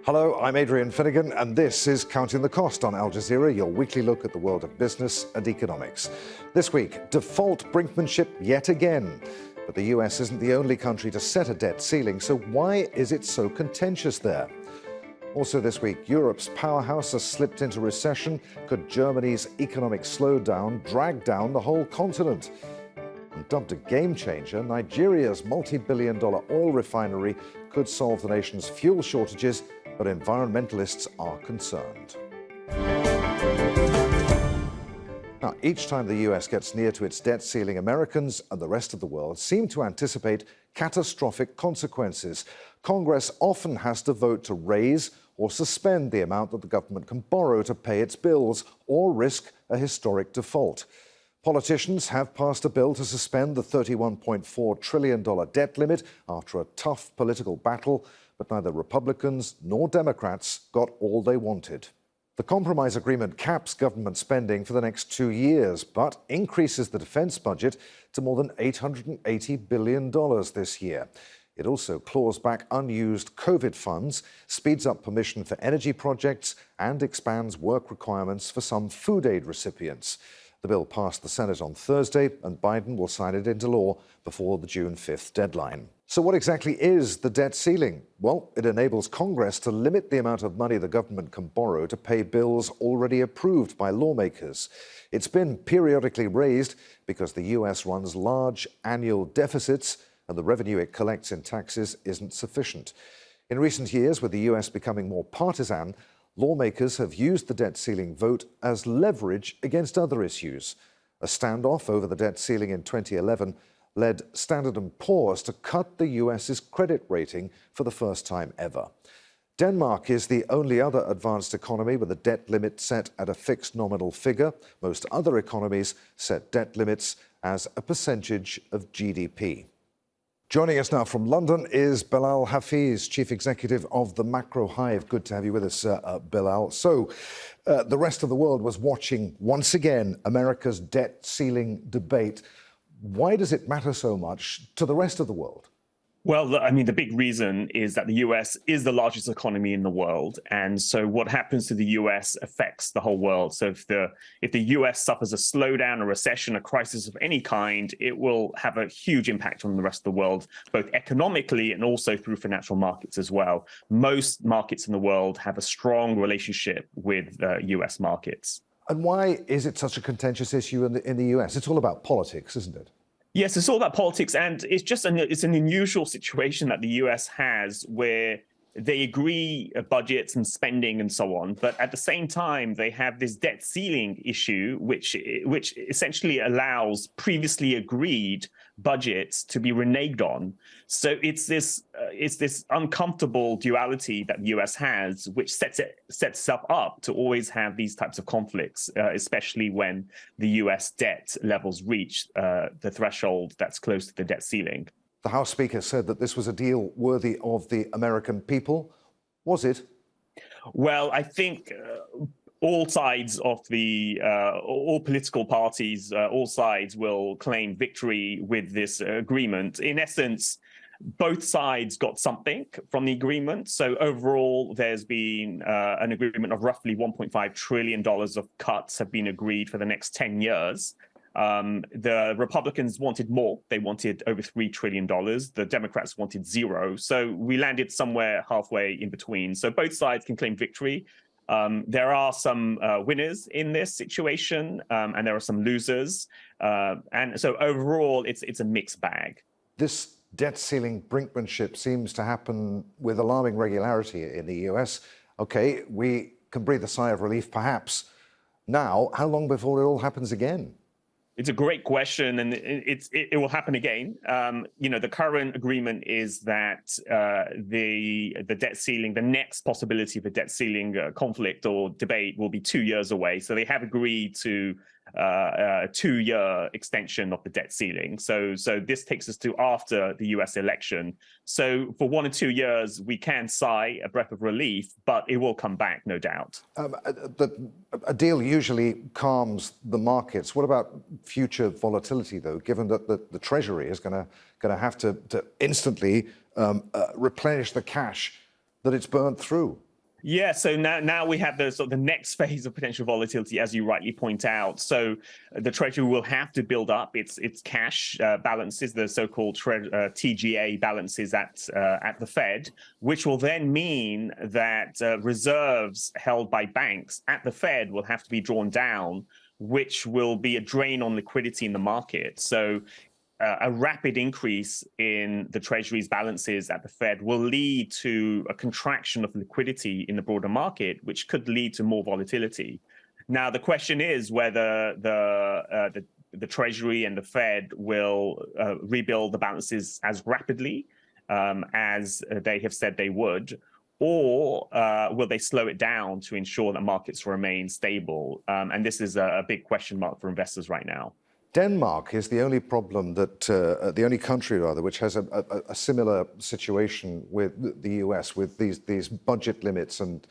Hello, I'm Adrian Finnegan, and this is Counting the Cost on Al Jazeera, your weekly look at the world of business and economics. This week, default brinkmanship yet again. But the US isn't the only country to set a debt ceiling, so why is it so contentious there? Also this week, Europe's powerhouse has slipped into recession. Could Germany's economic slowdown drag down the whole continent? And dubbed a game changer, Nigeria's multi-billion-dollar oil refinery could solve the nation's fuel shortages, but environmentalists are concerned. Now, each time the US gets near to its debt ceiling, Americans and the rest of the world seem to anticipate catastrophic consequences. Congress often has to vote to raise or suspend the amount that the government can borrow to pay its bills or risk a historic default. Politicians have passed a bill to suspend the $31.4 trillion debt limit after a tough political battle, but neither Republicans nor Democrats got all they wanted. The compromise agreement caps government spending for the next 2 years, but increases the defense budget to more than $880 billion this year. It also claws back unused COVID funds, speeds up permission for energy projects, and expands work requirements for some food aid recipients. The bill passed the Senate on Thursday, and Biden will sign it into law before the June 5th deadline. So what exactly is the debt ceiling? Well, it enables Congress to limit the amount of money the government can borrow to pay bills already approved by lawmakers. It's been periodically raised because the US runs large annual deficits and the revenue it collects in taxes isn't sufficient. In recent years, with the US becoming more partisan, lawmakers have used the debt ceiling vote as leverage against other issues. A standoff over the debt ceiling in 2011 led Standard & Poor's to cut the US's credit rating for the first time ever. Denmark is the only other advanced economy with a debt limit set at a fixed nominal figure. Most other economies set debt limits as a percentage of GDP. Joining us now from London is Bilal Hafeez, Chief Executive of the Macro Hive. Good to have you with us, Bilal. So, the rest of the world was watching, once again, America's debt ceiling debate. Why does it matter so much to the rest of the world? Well, I mean, the big reason is that the US is the largest economy in the world. And so what happens to the US affects the whole world. So if the US suffers a slowdown, a recession, a crisis of any kind, it will have a huge impact on the rest of the world, both economically and also through financial markets as well. Most markets in the world have a strong relationship with US markets. And why is it such a contentious issue in the US? It's all about politics, isn't it? Yes, it's all about politics, and it's an unusual situation that the US has where they agree budgets and spending and so on, but at the same time they have this debt ceiling issue, which essentially allows previously agreed budgets to be reneged on. So it's this uncomfortable duality that the US has, which sets itself up to always have these types of conflicts, especially when the US debt levels reach the threshold that's close to the debt ceiling. The House Speaker said that this was a deal worthy of the American people. Was it? Well, I think all sides of all political parties, all sides will claim victory with this agreement. In essence, both sides got something from the agreement. So overall, there's been an agreement of roughly $1.5 trillion of cuts have been agreed for the next 10 years. The Republicans wanted more. They wanted over $3 trillion. The Democrats wanted zero. So we landed somewhere halfway in between. So both sides can claim victory. There are some winners in this situation, and there are some losers. And so overall, it's a mixed bag. This debt ceiling brinkmanship seems to happen with alarming regularity in the US. OK, we can breathe a sigh of relief, perhaps. Now, how long before it all happens again? It's a great question, and it will happen again. The current agreement is that the debt ceiling, the next possibility of a debt ceiling conflict or debate will be 2 years away. So they have agreed to a 2-year extension of the debt ceiling. So this takes us to after the US election. So for 1 or 2 years, we can sigh a breath of relief, but it will come back, no doubt. A deal usually calms the markets. What about future volatility, though, given that the Treasury is going to have to instantly replenish the cash that it's burnt through? Yeah, so now we have the sort of the next phase of potential volatility, as you rightly point out. So the Treasury will have to build up its cash balances, the so-called TGA balances at the Fed, which will then mean that reserves held by banks at the Fed will have to be drawn down, which will be a drain on liquidity in the market. So a rapid increase in the Treasury's balances at the Fed will lead to a contraction of liquidity in the broader market, which could lead to more volatility. Now, the question is whether the Treasury and the Fed will rebuild the balances as rapidly as they have said they would, or will they slow it down to ensure that markets remain stable? And this is a big question mark for investors right now. Denmark is the only problem that, the only country rather, which has a similar situation with the US, with these budget limits and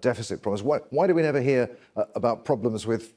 deficit problems. Why do we never hear about problems with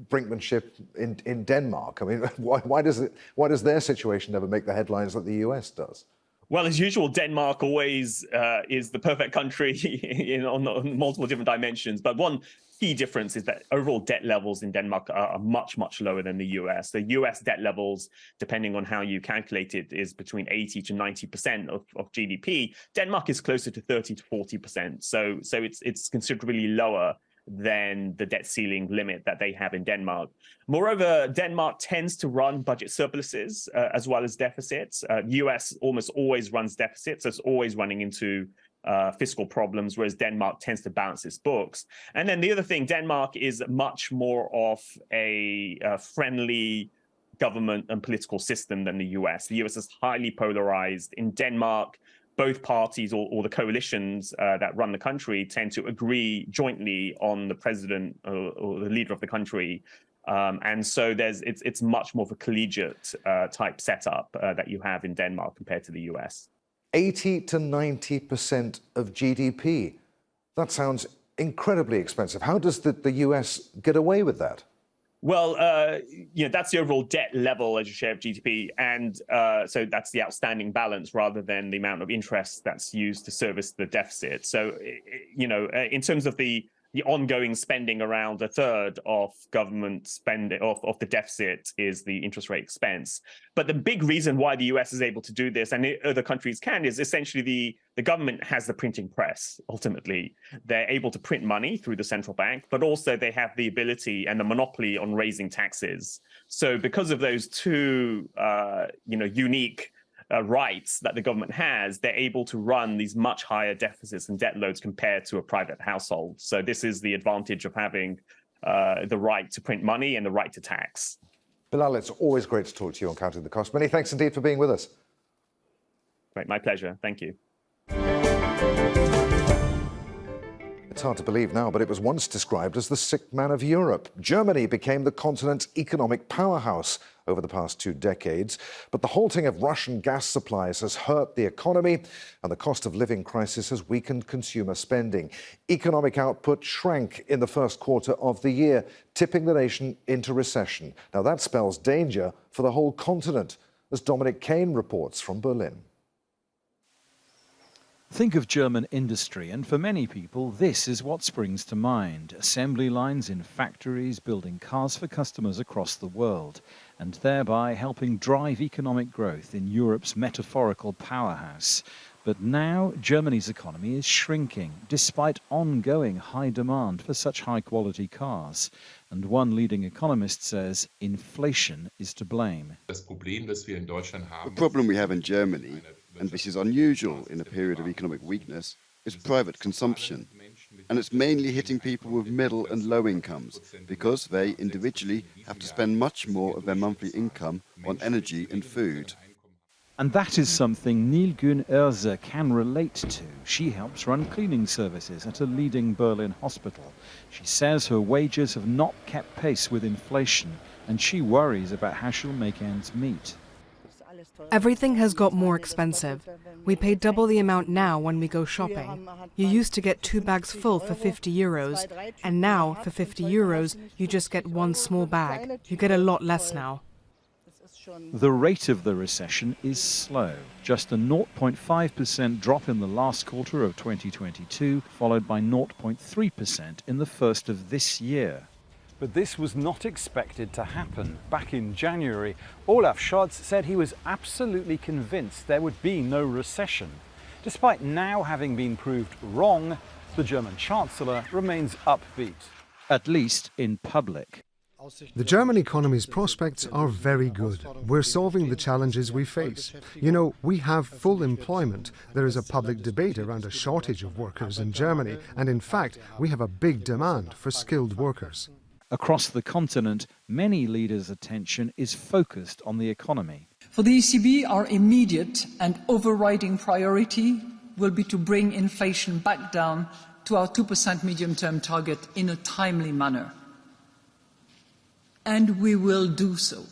brinkmanship in Denmark? I mean, why does their situation never make the headlines like the US does? Well, as usual, Denmark always is the perfect country on multiple different dimensions. But one key difference is that overall debt levels in Denmark are much, much lower than the US. The US debt levels, depending on how you calculate it, is between 80 to 90% of GDP. Denmark is closer to 30 to 40%. So it's considerably lower than the debt ceiling limit that they have in Denmark. Moreover, Denmark tends to run budget surpluses as well as deficits. US almost always runs deficits, so it's always running into fiscal problems, whereas Denmark tends to balance its books. And then the other thing, Denmark is much more of a friendly government and political system than the US. The US is highly polarized. In Denmark, both parties or the coalitions that run the country tend to agree jointly on the president or the leader of the country. And so it's much more of a collegiate type setup that you have in Denmark compared to the US. 80 to 90% of GDP. That sounds incredibly expensive. How does the US get away with that? Well, that's the overall debt level as a share of GDP. And so that's the outstanding balance rather than the amount of interest that's used to service the deficit. So, in terms of the ongoing spending, around a third of government spending of the deficit is the interest rate expense. But the big reason why the US is able to do this, and other countries can, is essentially the government has the printing press. Ultimately, they're able to print money through the central bank, but also they have the ability and the monopoly on raising taxes. So because of those two, unique rights that the government has, they're able to run these much higher deficits and debt loads compared to a private household. So this is the advantage of having the right to print money and the right to tax. Bilal, it's always great to talk to you on Counting the Cost. Many thanks indeed for being with us. Great, my pleasure. Thank you. It's hard to believe now, but it was once described as the sick man of Europe. Germany became the continent's economic powerhouse over the past 2 decades. But the halting of Russian gas supplies has hurt the economy, and the cost of living crisis has weakened consumer spending. Economic output shrank in the first quarter of the year, tipping the nation into recession. Now that spells danger for the whole continent, as Dominic Kane reports from Berlin. Think of German industry, and for many people, this is what springs to mind. Assembly lines in factories building cars for customers across the world, and thereby helping drive economic growth in Europe's metaphorical powerhouse. But now, Germany's economy is shrinking, despite ongoing high demand for such high-quality cars. And one leading economist says inflation is to blame. The problem we have in Germany, and this is unusual in a period of economic weakness, is private consumption. And it's mainly hitting people with middle and low incomes, because they individually have to spend much more of their monthly income on energy and food. And that is something Nilgün Erze can relate to. She helps run cleaning services at a leading Berlin hospital. She says her wages have not kept pace with inflation, and she worries about how she'll make ends meet. Everything has got more expensive. We pay double the amount now when we go shopping. You used to get 2 bags full for 50 euros, and now for 50 euros you just get 1 small bag. You get a lot less now. The rate of the recession is slow, just a 0.5% drop in the last quarter of 2022, followed by 0.3% in the first of this year. But this was not expected to happen. Back in January, Olaf Scholz said he was absolutely convinced there would be no recession. Despite now having been proved wrong, the German Chancellor remains upbeat, at least in public. The German economy's prospects are very good. We're solving the challenges we face. You know, we have full employment. There is a public debate around a shortage of workers in Germany, and in fact, we have a big demand for skilled workers. Across the continent, many leaders' attention is focused on the economy. For the ECB, our immediate and overriding priority will be to bring inflation back down to our 2% medium-term target in a timely manner. And we will do so.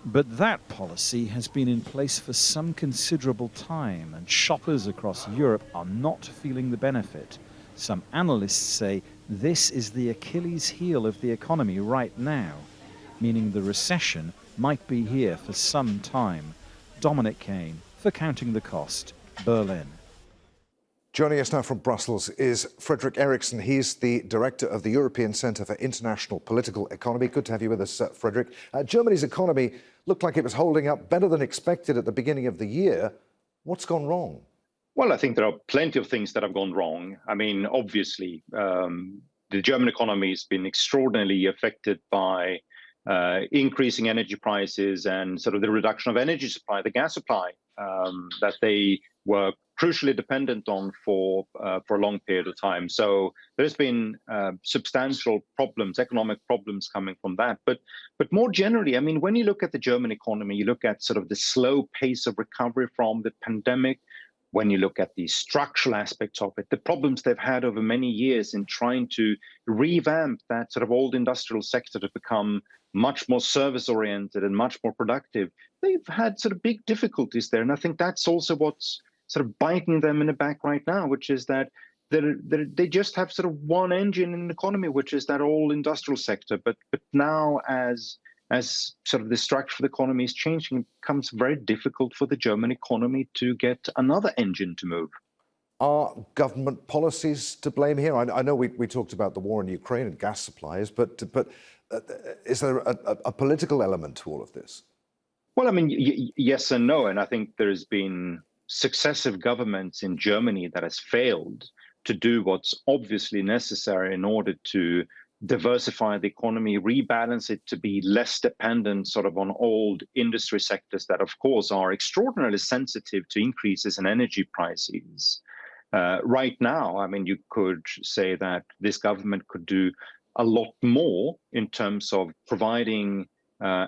But that policy has been in place for some considerable time, and shoppers across Europe are not feeling the benefit. Some analysts say this is the Achilles heel of the economy right now, meaning the recession might be here for some time. Dominic Kane for Counting the Cost, Berlin. Joining us now from Brussels is Frederick Erickson. He's the director of the European Centre for International Political Economy. Good to have you with us, Frederick. Germany's economy looked like it was holding up better than expected at the beginning of the year. What's gone wrong? Well, I think there are plenty of things that have gone wrong. I mean, obviously, the German economy has been extraordinarily affected by increasing energy prices and sort of the reduction of energy supply, the gas supply that they were crucially dependent on for a long period of time. So there's been substantial problems, economic problems coming from that. But more generally, I mean, when you look at the German economy, you look at sort of the slow pace of recovery from the pandemic. When you look at the structural aspects of it, the problems they've had over many years in trying to revamp that sort of old industrial sector to become much more service-oriented and much more productive, they've had sort of big difficulties there. And I think that's also what's sort of biting them in the back right now, which is that they just have sort of one engine in the economy, which is that old industrial sector. But now as sort of the structure of the economy is changing, it becomes very difficult for the German economy to get another engine to move. Are government policies to blame here? I know we talked about the war in Ukraine and gas supplies, but is there a political element to all of this? Well, I mean, yes and no. And I think there's been successive governments in Germany that has failed to do what's obviously necessary in order to diversify the economy, rebalance it to be less dependent sort of on old industry sectors that, of course, are extraordinarily sensitive to increases in energy prices. Right now, I mean, you could say that this government could do a lot more in terms of providing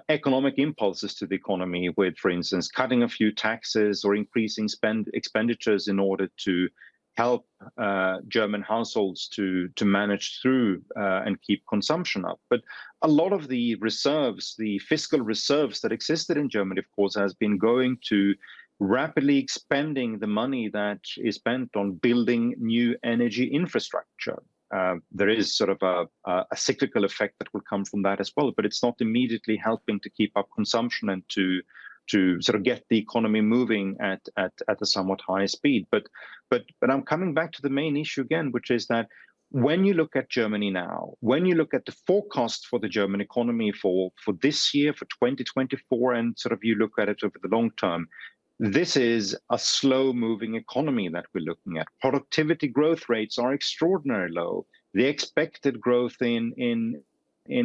economic impulses to the economy with, for instance, cutting a few taxes or increasing expenditures in order to help German households to manage through and keep consumption up. But a lot of the reserves, the fiscal reserves that existed in Germany, of course, has been going to rapidly expending the money that is spent on building new energy infrastructure. There is sort of a cyclical effect that will come from that as well, but it's not immediately helping to keep up consumption and to sort of get the economy moving at a somewhat higher speed. But I'm coming back to the main issue again, which is that when you look at Germany now, when you look at the forecast for the German economy for this year, for 2024, and sort of you look at it over the long term, this is a slow-moving economy that we're looking at. Productivity growth rates are extraordinarily low. The expected growth in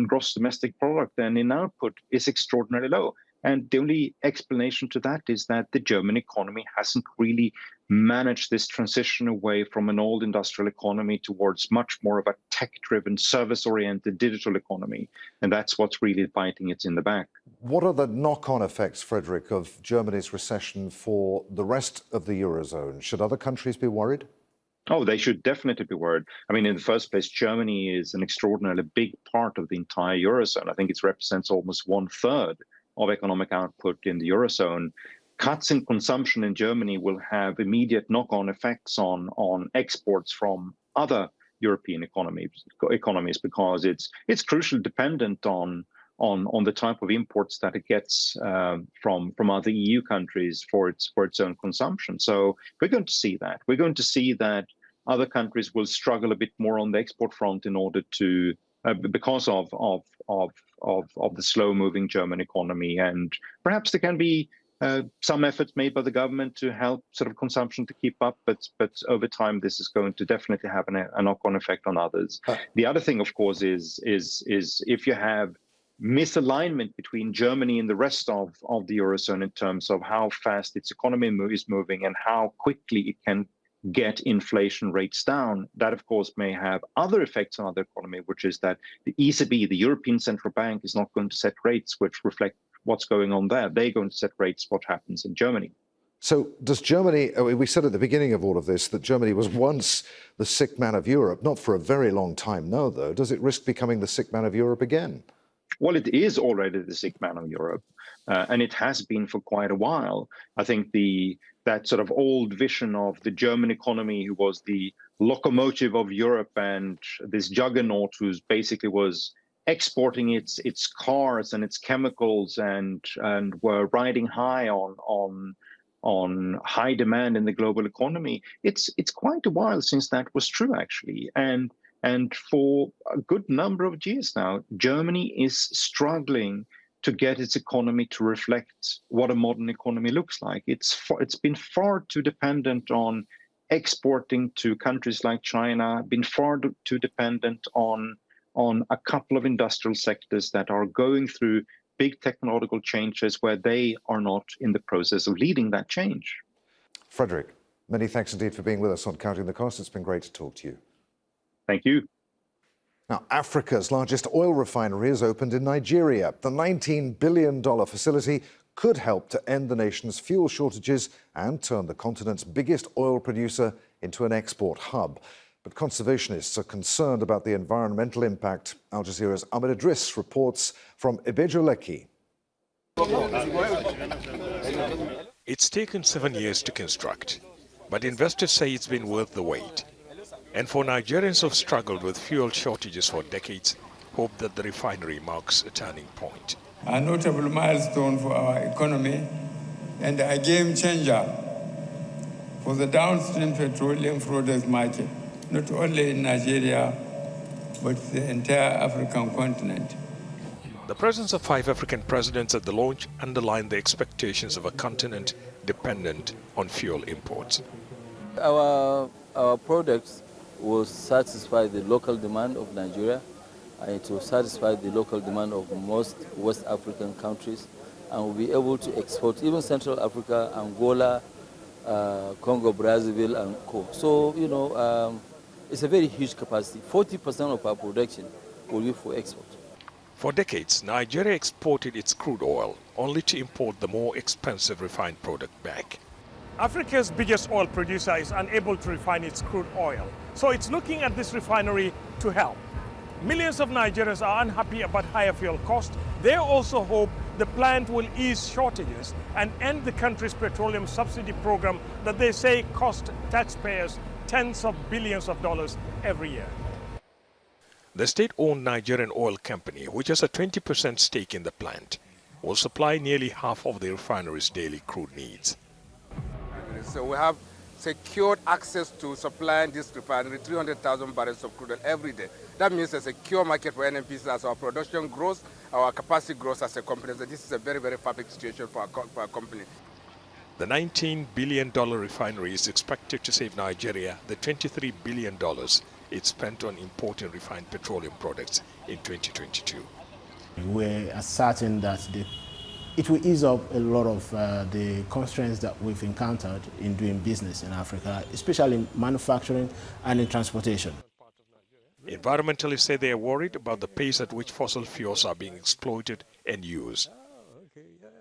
gross domestic product and in output is extraordinarily low. And the only explanation to that is that the German economy hasn't really managed this transition away from an old industrial economy towards much more of a tech-driven, service-oriented digital economy. And that's what's really biting it in the back. What are the knock-on effects, Frederick, of Germany's recession for the rest of the Eurozone? Should other countries be worried? Oh, they should definitely be worried. I mean, in the first place, Germany is an extraordinarily big part of the entire Eurozone. I think it represents almost 1/3 of economic output in the Eurozone. Cuts in consumption in Germany will have immediate knock-on effects on exports from other European economies because it's crucially dependent on on the type of imports that it gets from other EU countries for its own consumption. So we're going to see that. We're going to see that other countries will struggle a bit more on the export front in order to because of the slow-moving German economy, and perhaps there can be some efforts made by the government to help sort of consumption to keep up, but over time this is going to definitely have a knock-on effect on others. The other thing, of course, is if you have misalignment between Germany and the rest of the Eurozone in terms of how fast its economy is moving and how quickly it can get inflation rates down, that of course may have other effects on the economy, which is that the ECB, the European Central Bank, is not going to set rates which reflect what's going on there. They're going to set rates what happens in Germany. So does Germany, we said at the beginning of all of this that Germany was once the sick man of Europe, not for a very long time now, though. Does it risk becoming the sick man of Europe again? Well, it is already the sick man of Europe, and it has been for quite a while. I think that sort of old vision of the German economy, who was the locomotive of Europe and this juggernaut who basically was exporting its cars and its chemicals and were riding high on high demand in the global economy. It's quite a while since that was true, actually. And for a good number of years now, Germany is struggling to get its economy to reflect what a modern economy looks like. It's been far too dependent on exporting to countries like China, been far too dependent on a couple of industrial sectors that are going through big technological changes where they are not in the process of leading that change. Frederick, many thanks indeed for being with us on Counting the Cost. It's been great to talk to you. Thank you. Now, Africa's largest oil refinery has opened in Nigeria. The $19 billion facility could help to end the nation's fuel shortages and turn the continent's biggest oil producer into an export hub. But conservationists are concerned about the environmental impact. Al Jazeera's Ahmed Idris reports from Ibejuleki. It's taken 7 years to construct, but investors say it's been worth the wait. And for Nigerians who've struggled with fuel shortages for decades, hope that the refinery marks a turning point. A notable milestone for our economy and a game changer for the downstream petroleum products market, not only in Nigeria, but the entire African continent. The presence of 5 African presidents at the launch underlined the expectations of a continent dependent on fuel imports. Our products will satisfy the local demand of Nigeria, and it will satisfy the local demand of most West African countries, and we'll be able to export even Central Africa, Angola, Congo, Brazzaville, and co. So, it's a very huge capacity. 40% of our production will be for export. For decades, Nigeria exported its crude oil, only to import the more expensive refined product back. Africa's biggest oil producer is unable to refine its crude oil, so it's looking at this refinery to help. Millions of Nigerians are unhappy about higher fuel costs. They also hope the plant will ease shortages and end the country's petroleum subsidy program that they say cost taxpayers tens of billions of dollars every year. The state-owned Nigerian oil company, which has a 20% stake in the plant, will supply nearly half of the refinery's daily crude needs. So we have secured access to supplying this refinery 300,000 barrels of crude oil every day. That means a secure market for NNPC as our production grows, our capacity grows as a company. So this is a very, very perfect situation for our company. The $19 billion refinery is expected to save Nigeria the $23 billion it spent on importing refined petroleum products in 2022. We're certain that it will ease up a lot of the constraints that we've encountered in doing business in Africa, especially in manufacturing and in transportation. Environmentalists say they are worried about the pace at which fossil fuels are being exploited and used.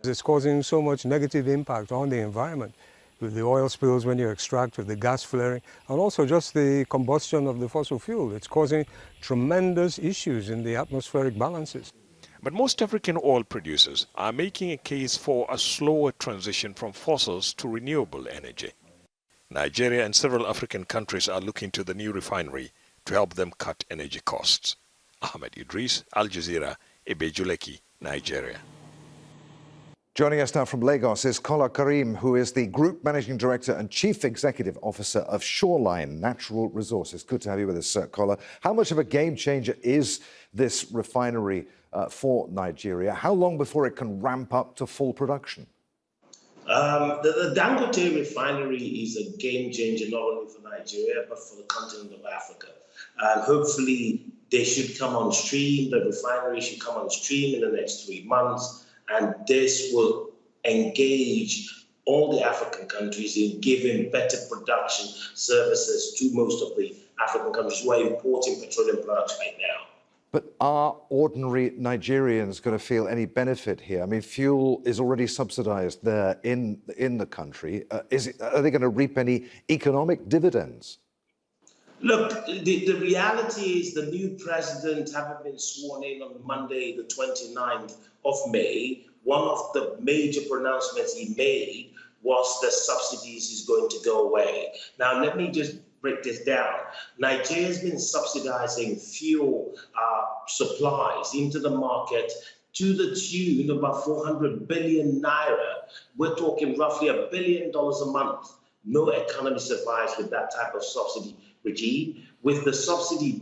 It's causing so much negative impact on the environment, with the oil spills when you extract, with the gas flaring, and also just the combustion of the fossil fuel. It's causing tremendous issues in the atmospheric balances. But most African oil producers are making a case for a slower transition from fossils to renewable energy. Nigeria and several African countries are looking to the new refinery to help them cut energy costs. Ahmed Idris, Al Jazeera, Ibejuleki, Nigeria. Joining us now from Lagos is Kola Karim, who is the Group Managing Director and Chief Executive Officer of Shoreline Natural Resources. Good to have you with us, Kola. How much of a game changer is this refinery for Nigeria? How long before it can ramp up to full production? The Dangote refinery is a game changer not only for Nigeria but for the continent of Africa. Hopefully they should come on stream, the refinery should come on stream in the next 3 months, and this will engage all the African countries in giving better production services to most of the African countries who are importing petroleum products right now. But are ordinary Nigerians going to feel any benefit here? I mean, fuel is already subsidized there in the country. Are they going to reap any economic dividends? Look, the reality is the new president, having been sworn in on Monday, the 29th of May, one of the major pronouncements he made was the subsidies is going to go away. Now, let me just break this down. Nigeria has been subsidizing fuel supplies into the market to the tune of about 400 billion naira. We're talking roughly $1 billion a month. No economy survives with that type of subsidy regime. With the subsidies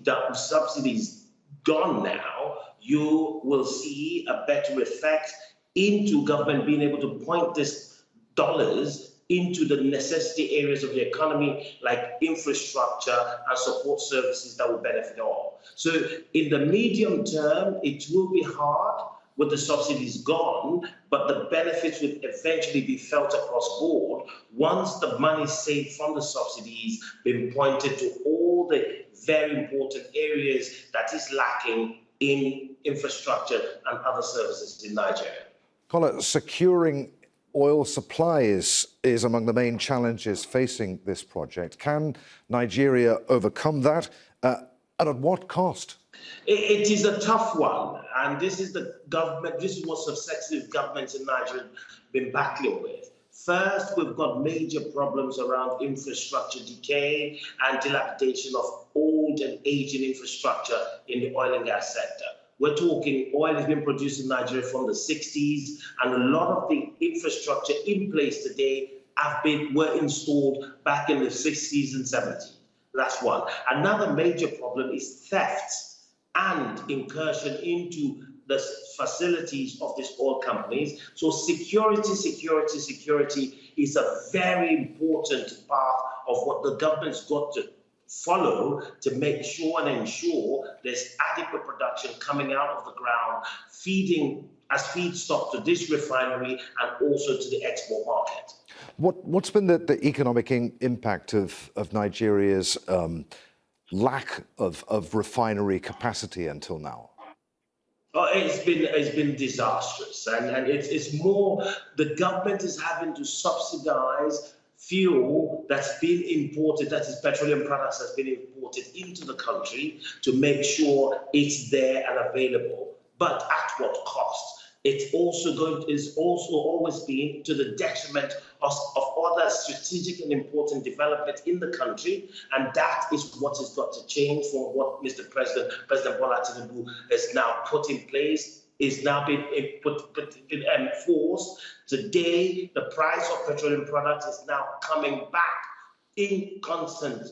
gone now, you will see a better effect into government being able to point this dollars into the necessity areas of the economy, like infrastructure and support services that will benefit all. So in the medium term, it will be hard with the subsidies gone, but the benefits will eventually be felt across board once the money saved from the subsidies been pointed to all the very important areas that is lacking in infrastructure and other services in Nigeria. Kola, securing oil supply is among the main challenges facing this project. Can Nigeria overcome that? And at what cost? It is a tough one, and this is the government, this is what successive governments in Nigeria have been battling with. First, we've got major problems around infrastructure decay and dilapidation of old and aging infrastructure in the oil and gas sector. We're talking oil has been produced in Nigeria from the 60s, and a lot of the infrastructure in place today were installed back in the 60s and 70s. That's one. Another major problem is theft and incursion into the facilities of these oil companies. So security is a very important part of what the government's got to follow to make sure and ensure there's adequate production coming out of the ground, feeding as feedstock to this refinery and also to the export market. What's been the economic impact of Nigeria's lack of refinery capacity until now? Oh, it's been disastrous, and it's more the government is having to subsidize fuel that's been imported, that is petroleum products that's been imported into the country to make sure it's there and available. But at what cost? It's also always been to the detriment of other strategic and important development in the country, and that is what has got to change from what Mr. President Bola Tinubu has now put in place, is now being enforced. Today, the price of petroleum products is now coming back in constant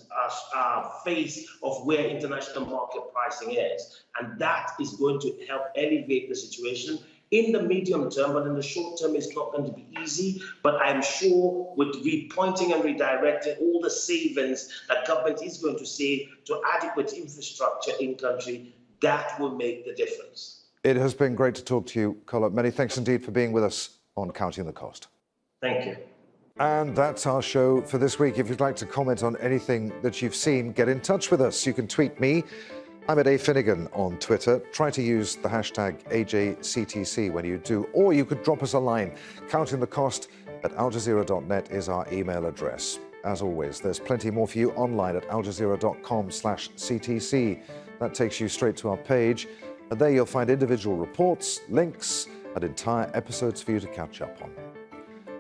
face of where international market pricing is, and that is going to help elevate the situation in the medium term, but in the short term, it's not going to be easy. But I'm sure with repointing and redirecting all the savings that government is going to save to adequate infrastructure in country, that will make the difference. It has been great to talk to you, Kola. Many thanks indeed for being with us on Counting the Cost. Thank you. And that's our show for this week. If you'd like to comment on anything that you've seen, get in touch with us. You can tweet me. I'm at A. Finnegan on Twitter. Try to use the hashtag AJCTC when you do, or you could drop us a line. Counting the Cost at aljazeera.net is our email address. As always, there's plenty more for you online at aljazeera.com/CTC. That takes you straight to our page, and there you'll find individual reports, links, and entire episodes for you to catch up on.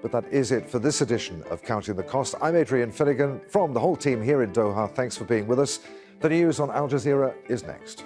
But that is it for this edition of Counting the Cost. I'm Adrian Finnegan from the whole team here in Doha. Thanks for being with us. The news on Al Jazeera is next.